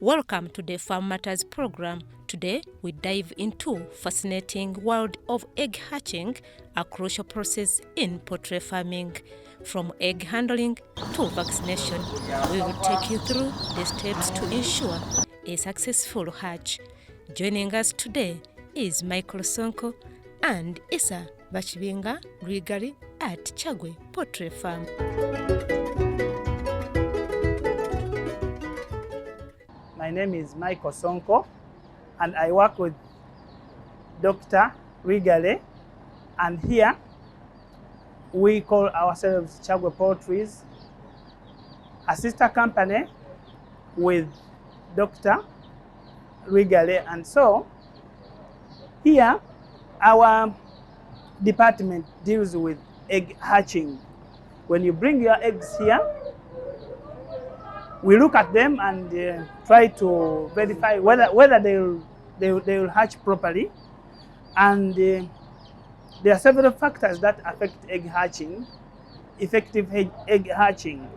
Welcome to the Farm Matters program. Today, we dive into fascinating world of egg hatching, a crucial process in poultry farming. From egg handling to vaccination, we will take you through the steps to ensure a successful hatch. Joining us today is Michael Sonko and Issa Bachibinga Rwigari at Chagwe Poultry Farm. My name is Michael Sonko, and I work with Dr. Rwigari, and here we call ourselves Chagwe Poultries, a sister company with Dr. Rwigari. And so here our department deals with egg hatching. When you bring your eggs here, we look at them and try to verify whether they will hatch properly. And there are several factors that affect egg hatching, effective egg hatching.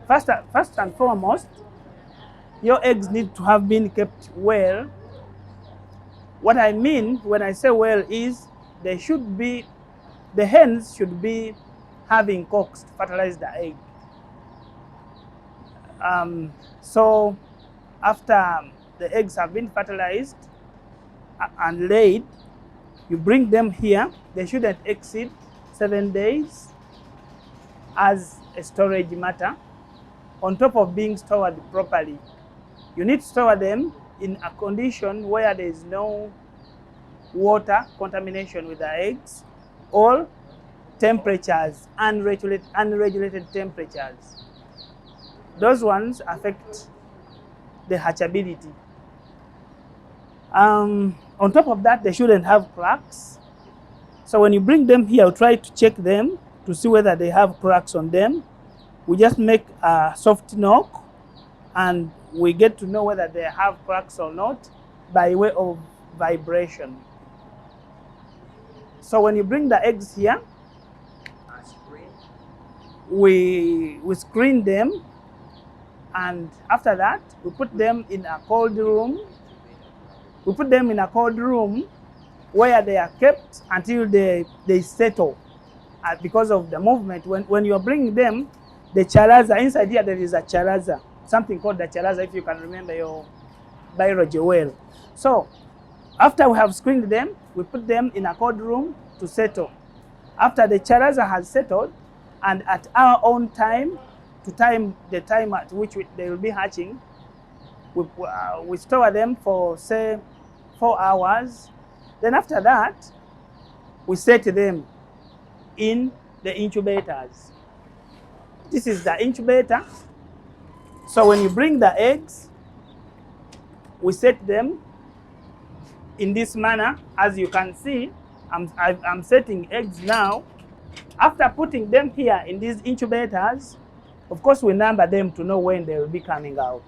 First and foremost, your eggs need to have been kept well. What I mean when I say well is the hens should be having cocks to fertilize the egg. So after the eggs have been fertilized and laid, you bring them here. They shouldn't exceed 7 days as a storage matter, on top of being stored properly. You need to store them in a condition where there is no water contamination with the eggs or temperatures, unregulated temperatures. Those ones affect the hatchability. On top of that, they shouldn't have cracks. So when you bring them here, try to check them to see whether they have cracks on them. We just make a soft knock and we get to know whether they have cracks or not by way of vibration. So when you bring the eggs here, we screen them. And after that, we put them in a cold room. We put them in a cold room where they are kept until they settle because of the movement. When you are bringing them, the chalaza, inside here there is a chalaza, something called the chalaza, if you can remember your biology well. So after we have screened them, we put them in a cold room to settle. After the chalaza has settled, and at our own time, to time the time at which they will be hatching, we store them for say 4 hours. Then after that, we set them in the incubators. This is the incubator. So when you bring the eggs, we set them in this manner. As you can see, I'm setting eggs now. After putting them here in these incubators, of course, we number them to know when they will be coming out.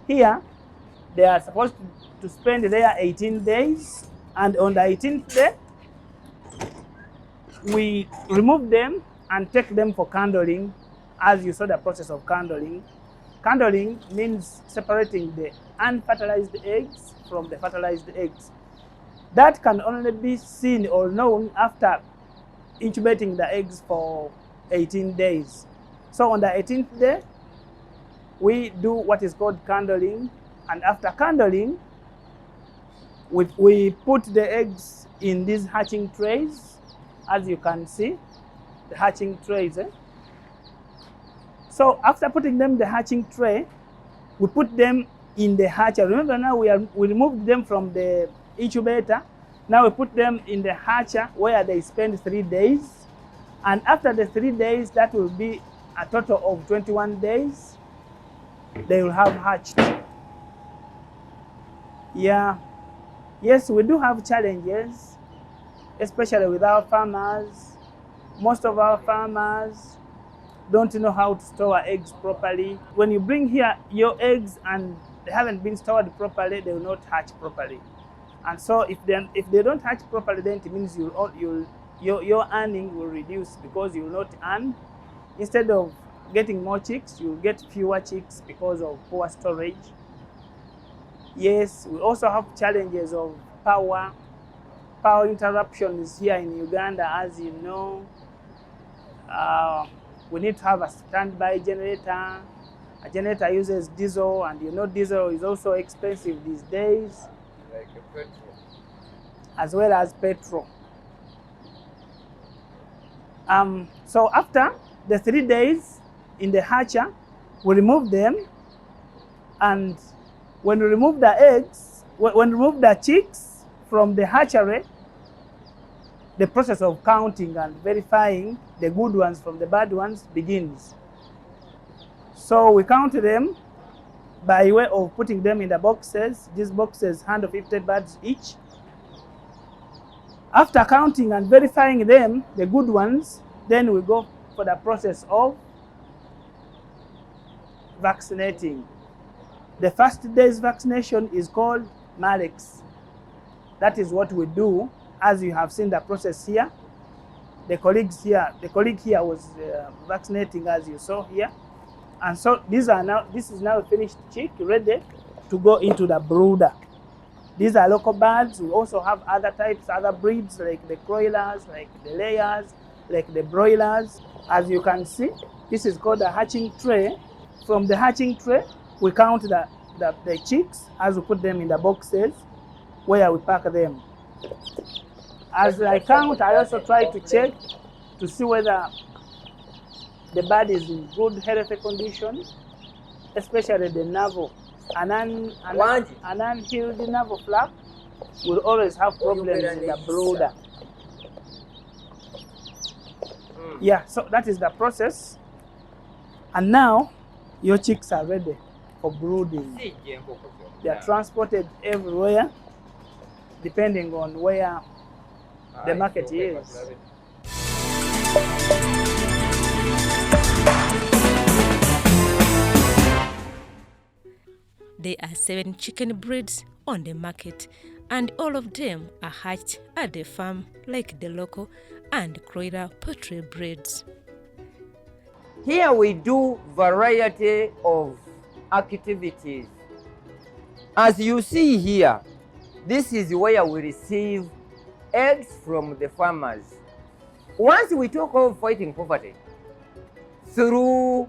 Here, they are supposed to spend there 18 days, and on the 18th day, we remove them and take them for candling, as you saw the process of candling. Candling means separating the unfertilized eggs from the fertilized eggs. That can only be seen or known after incubating the eggs for 18 days. So on the 18th day, we do what is called candling, and after candling, we put the eggs in these hatching trays, as you can see, the hatching trays. So after putting them in the hatching tray, we put them in the hatcher. Remember now we removed them from the incubator. Now we put them in the hatcher where they spend 3 days, and after the 3 days, that will be a total of 21 days, they will have hatched. Yes, we do have challenges, especially with our farmers. Most of our farmers don't know how to store eggs properly. When you bring here your eggs and they haven't been stored properly, they will not hatch properly. And so if they don't hatch properly, then it means your earning will reduce, because you will not earn. Instead of getting more chicks, you will get fewer chicks because of poor storage. Yes, we also have challenges of power interruptions here in Uganda, as you know. We need to have a standby generator. A generator uses diesel, and you know diesel is also expensive these days. Like a petrol. As well as petrol. So after the 3 days in the hatcher, we remove them, and when we remove the eggs, when we remove the chicks from the hatchery, the process of counting and verifying the good ones from the bad ones begins. So we count them by way of putting them in the boxes. These boxes handle 50 birds each. After counting and verifying them, the good ones, then we go for the process of vaccinating. The first day's vaccination is called Malex. That is what we do, as you have seen the process here. The colleague here was vaccinating, as you saw here. And so this is now a finished chick ready to go into the brooder. These are local birds. We also have other types, other breeds, like the croilers, like the layers, like the broilers. As you can see, this is called a hatching tray. From the hatching tray, we count the chicks as we put them in the boxes where we pack them. As I count, I also try to check to see whether the bird is in good healthy condition, especially the navel. An unhealed navel flap will always have problems in the brooder. Yeah, so that is the process. And now your chicks are ready for brooding. They are transported everywhere depending on where the market is. There are 7 chicken breeds on the market, and all of them are hatched at the farm, like the local and Croiler poultry breeds. Here we do variety of activities. As you see here, this is where we receive eggs from the farmers. Once we talk of fighting poverty through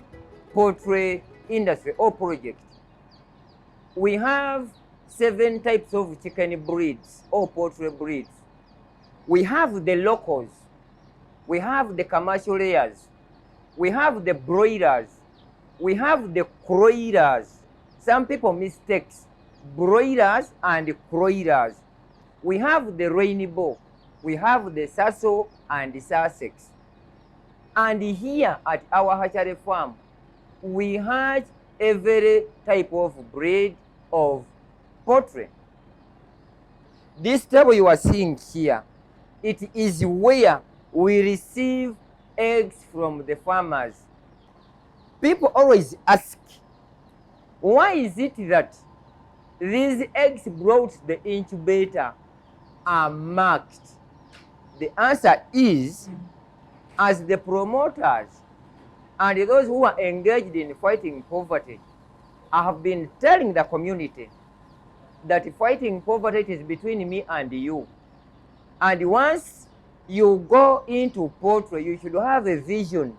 poultry industry or project, we have 7 types of chicken breeds or poultry breeds. We have the locals, we have the commercial layers, we have the broilers, we have the croilers. Some people mistake broilers and croilers. We have the rainbow, we have the Sasso and the Sussex. And here at our hatchery farm, we hatch every type of breed of poultry. This table you are seeing here, it is where we receive eggs from the farmers. People always ask, why is it that these eggs brought to the incubator are marked? The answer is, as the promoters and those who are engaged in fighting poverty, I have been telling the community that fighting poverty is between me and you. And once you go into poultry, you should have a vision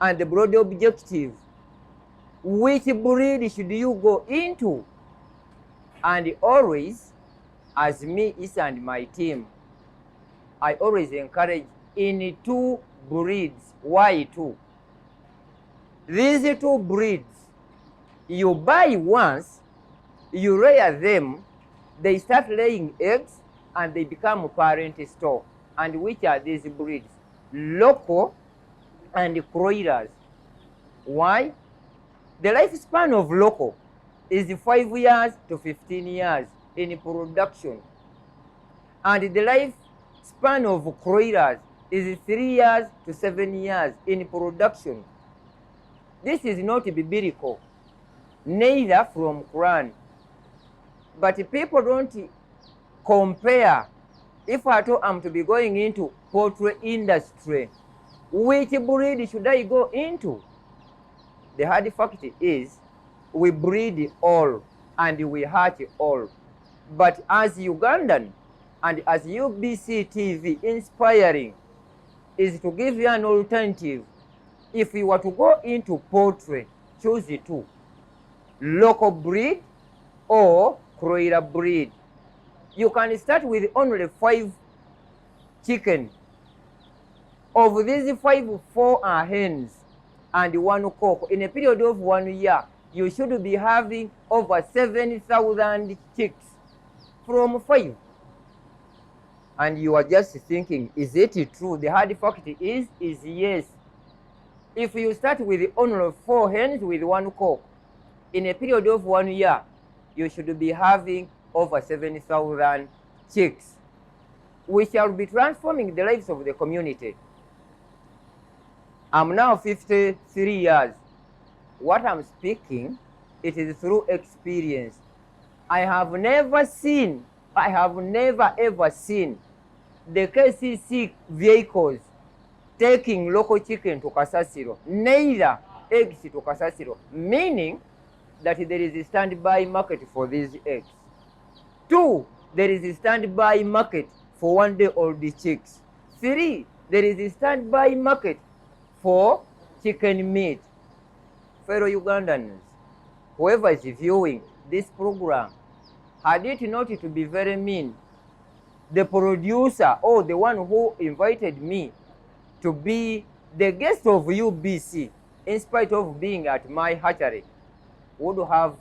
and a broad objective. Which breed should you go into? And always, as me, Issa, and my team, I always encourage in 2 breeds. Why 2? These 2 breeds, you buy once, you rear them, they start laying eggs, and they become parent stock. And which are these breeds? Local and croilers. Why? The lifespan of local is 5 years to 15 years in production. And the lifespan of croilers is 3 years to 7 years in production. This is not biblical, neither from Quran. But people don't compare. If at all I'm to be going into poultry industry, which breed should I go into? The hard fact is, we breed all, and we hatch all. But as Ugandan and as UBC TV inspiring is to give you an alternative. If you were to go into poultry, choose the two, local breed or broiler breed. You can start with only 5 chicken. Of these 5, 4 are hens and 1 cock. In a period of 1 year, you should be having over 7,000 chicks from 5. And you are just thinking, is it true? The hard fact is yes. If you start with only 4 hens with 1 cock, in a period of 1 year, you should be having over 7,000 chicks. We shall be transforming the lives of the community. I'm now 53 years. What I'm speaking, it is through experience. I have never ever seen the KCC vehicles taking local chicken to Kasasiro, neither eggs to Kasasiro, meaning that there is a standby market for these eggs. 2, there is a standby market for 1-day-old chicks. 3, there is a standby market for chicken meat. Fellow Ugandans, whoever is viewing this program, had it not to be very mean, the producer or the one who invited me to be the guest of UBC, in spite of being at my hatchery, would have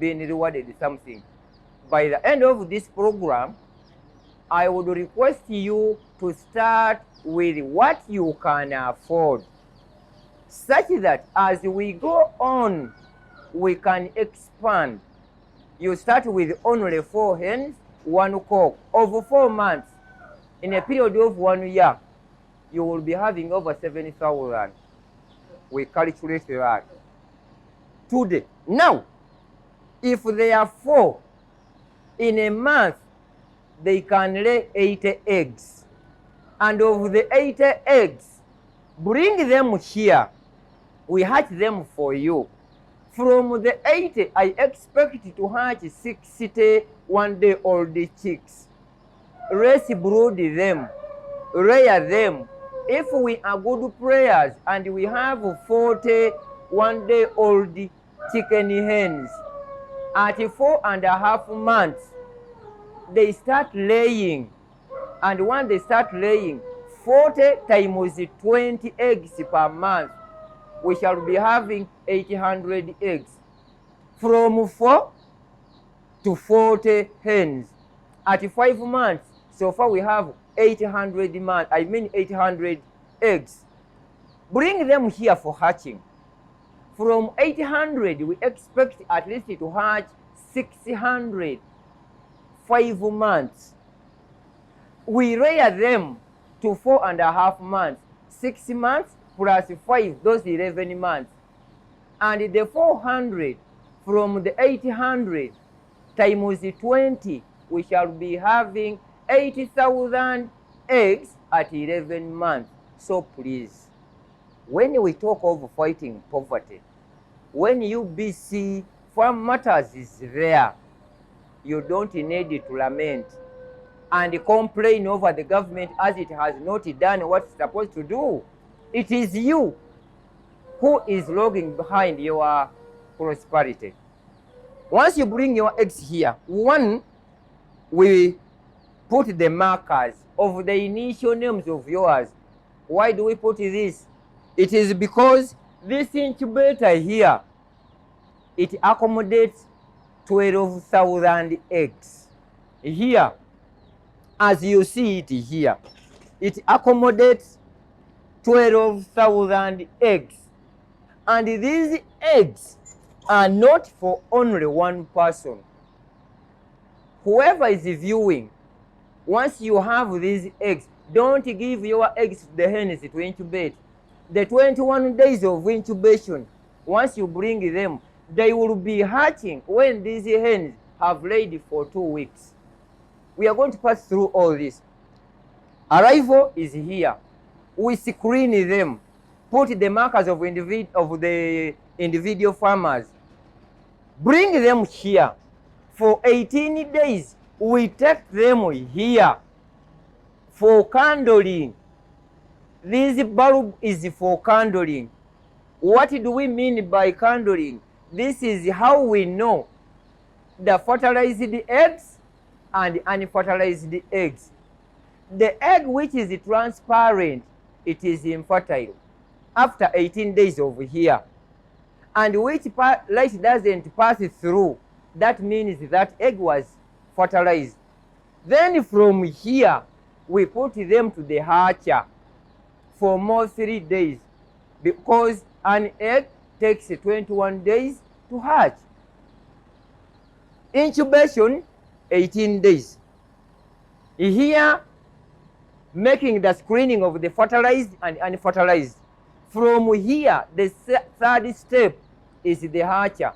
been rewarded something. By the end of this program, I would request you to start with what you can afford, such that as we go on, we can expand. You start with only 4 hens, 1 cock. Over 4 months, in a period of 1 year, you will be having over 7,000. We calculate that today. Now, if they are 4, in a month, they can lay 80 eggs. And of the 80 eggs, bring them here. We hatch them for you. From the 80, I expect to hatch 60 1-day-old chicks. Let's brood them, rear them. If we are good players and we have 40 1-day-old chicken hens, at 4.5 months, they start laying. And when they start laying, 40 times 20 eggs per month, we shall be having 800 eggs. From 4 to 40 hens. At 5 months, so far we have 800 eggs. Bring them here for hatching. From 800, we expect at least to hatch 600, 5 months. We rear them to 4.5 months, 6 months plus 5, those 11 months. And the 400 from the 800 times 20, we shall be having 80,000 eggs at 11 months. So please, when we talk of fighting poverty, when UBC Farm Matters is there, you don't need to lament and complain over the government as it has not done what it's supposed to do. It is you who is logging behind your prosperity. Once you bring your eggs here, 1, we put the markers of the initial names of yours. Why do we put this? It is because this incubator here, it accommodates 12,000 eggs. Here, as you see it here, it accommodates 12,000 eggs. And these eggs are not for only one person. Whoever is viewing, once you have these eggs, don't give your eggs to the hens to incubate. The 21 days of incubation, once you bring them, they will be hatching when these hens have laid for 2 weeks. We are going to pass through all this. Arrival is here. We screen them, put the markers of the individual farmers. bring them here. For 18 days, we take them here for candling. This bulb is for candling. What do we mean by candling? This is how we know the fertilized eggs and unfertilized eggs. The egg which is transparent, it is infertile after 18 days over here. And which light doesn't pass through, that means that egg was fertilized. Then from here, we put them to the hatcher for more 3 days, because an egg takes 21 days to hatch. Incubation, 18 days. Here, making the screening of the fertilized and unfertilized. From here, the third step is the hatcher,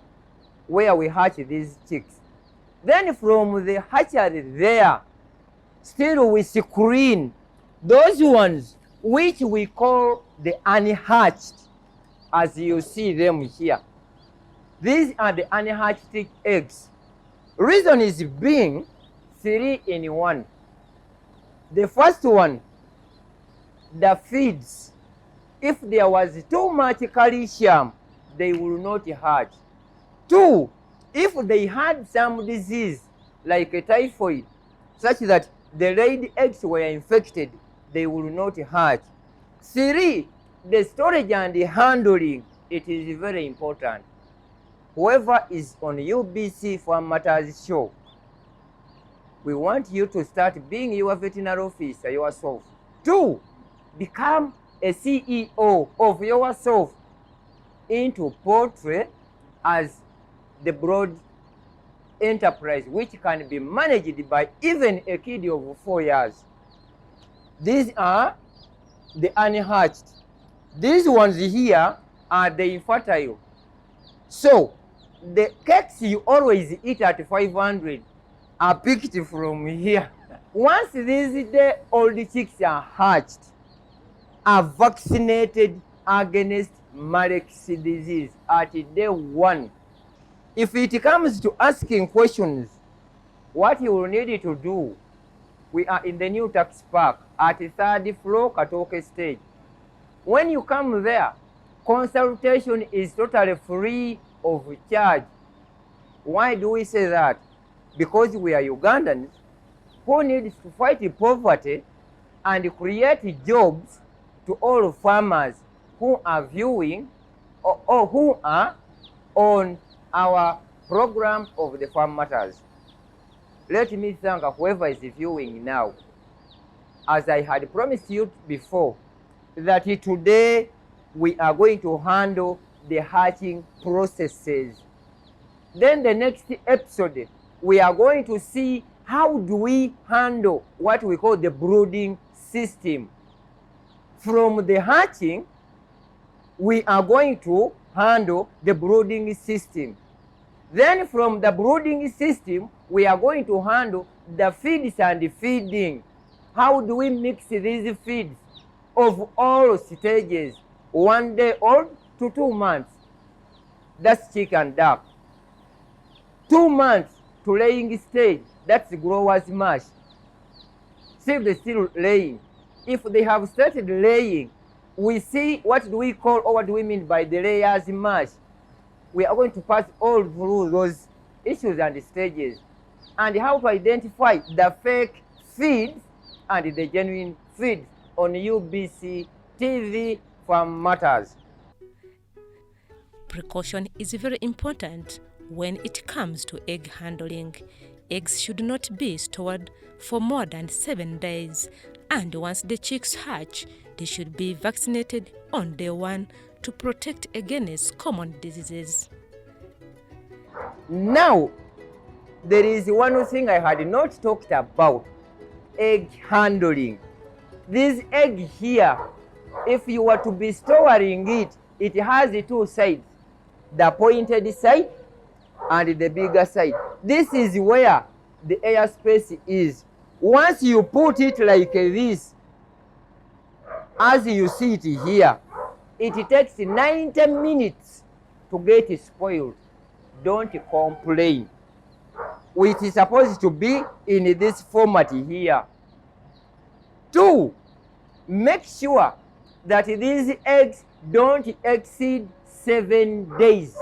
where we hatch these chicks. Then from the hatchery there, still we screen those ones which we call the unhatched, as you see them here. These are the unhatched eggs. Reason is being 3 in 1. The first one, the feeds. If there was too much calcium, they will not hatch. 2, if they had some disease like a typhoid, such that the laid eggs were infected, they will not hatch. 3, the storage and the handling, it is very important. Whoever is on UBC Farm Matters show, we want you to start being your veterinary officer yourself. 2, become a CEO of yourself into poultry as the broad enterprise, which can be managed by even a kid of 4 years. These are the unhatched. These ones here are the infertile. So the cakes you always eat at 500 are picked from here. Once these day-old chicks are hatched, are vaccinated against Marek's disease at day 1. If it comes to asking questions, what you will need to do, we are in the new tax park at the 3rd floor, Katoke stage. When you come there, consultation is totally free of charge. Why do we say that? Because we are Ugandans who need to fight poverty and create jobs to all farmers who are viewing or who are on our program of the Farm Matters. Let me thank whoever is viewing now. As I had promised you before, that today we are going to handle the hatching processes. Then the next episode, we are going to see how do we handle what we call the brooding system. From the hatching, we are going to handle the brooding system. Then from the brooding system, we are going to handle the feeds and the feeding. How do we mix these feeds of all stages, 1 day old to 2 months? That's chick and duck. 2 months to laying stage, that's grower's mash. See, they're still laying. If they have started laying, we see what do we call or what do we mean by the layer's mash. We are going to pass all through those issues and stages, and how to identify the fake feeds and the genuine feeds on UBC TV Farm Matters. Precaution is very important when it comes to egg handling. Eggs should not be stored for more than 7 days, and once the chicks hatch, they should be vaccinated on day 1 to protect against common diseases. Now, there is one thing I had not talked about, egg handling. This egg here, if you were to be storing it, it has 2 sides, the pointed side and the bigger side. This is where the air space is. Once you put it like this, as you see it here, it takes 90 minutes to get spoiled. don't complain. It is supposed to be in this format here. 2, make sure that these eggs don't exceed 7 days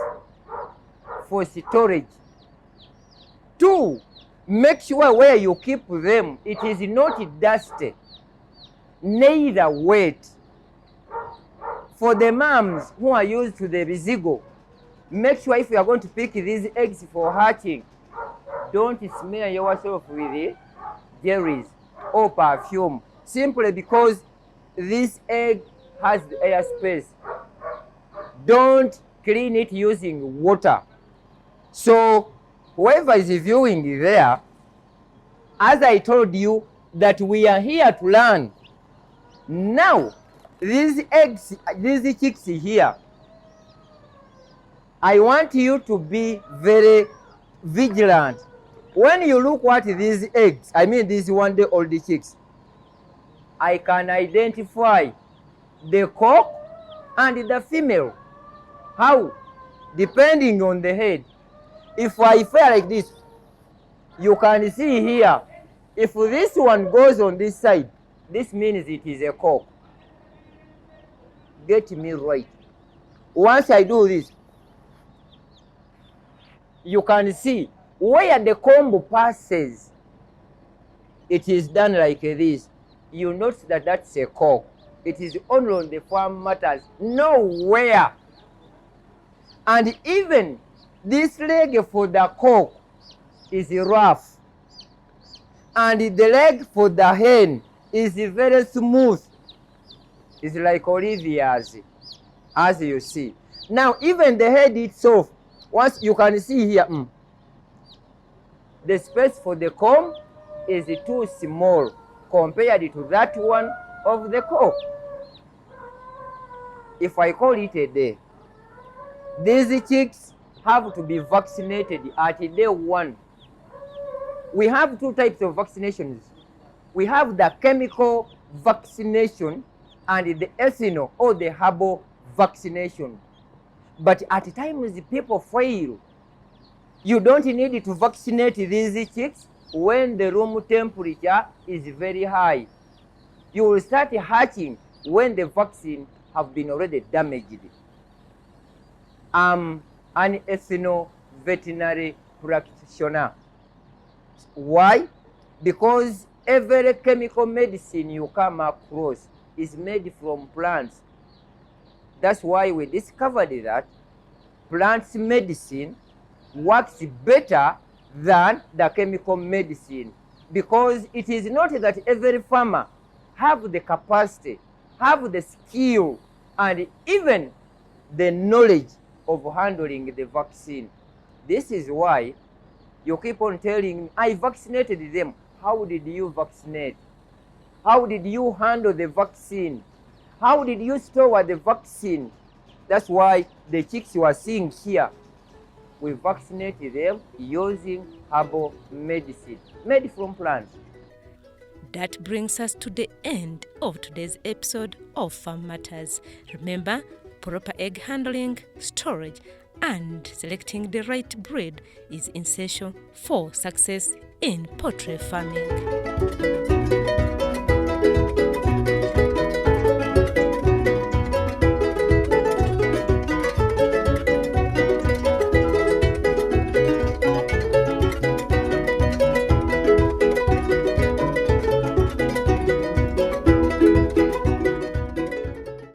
for storage. 2, make sure where you keep them, it is not dusty, neither wet. For the moms who are used to the residual, make sure if you are going to pick these eggs for hatching, don't smear yourself with jellies or perfume, simply because this egg has the air space. Don't clean it using water. So whoever is viewing there, as I told you that we are here to learn. Now, these eggs, these chicks here, I want you to be very vigilant. When you look at these eggs, I mean these 1-day-old chicks, I can identify the cock and the female. How? Depending on the head. If I fare like this, you can see here, if this one goes on this side, this means it is a cock. Get me right. Once I do this, you can see where the comb passes, it is done like this. You notice that that's a cock. It is only on the farm matters, nowhere. And even this leg for the cock is rough, and the leg for the hen is very smooth. It's like Olivia's, as you see. Now, even the head itself, once you can see here, the space for the comb is too small compared to that one of the cock. If I call it a day, these chicks have to be vaccinated at day 1. We have 2 types of vaccinations. We have the chemical vaccination and the ethno or the herbal vaccination. But at times people fail. You don't need to vaccinate these chicks when the room temperature is very high. You will start hatching when the vaccine have been already damaged. I'm an ethno-veterinary practitioner. Why? Because every chemical medicine you come across is made from plants. That's why we discovered that plant medicine works better than the chemical medicine, because it is not that every farmer have the capacity, have the skill, and even the knowledge of handling the vaccine. This is why you keep on telling me, I vaccinated them. How did you vaccinate? How did you handle the vaccine? How did you store the vaccine? That's why the chicks you are seeing here, we vaccinate them using herbal medicine made from plants. That brings us to the end of today's episode of Farm Matters. Remember, proper egg handling, storage, and selecting the right breed is essential for success in poultry farming.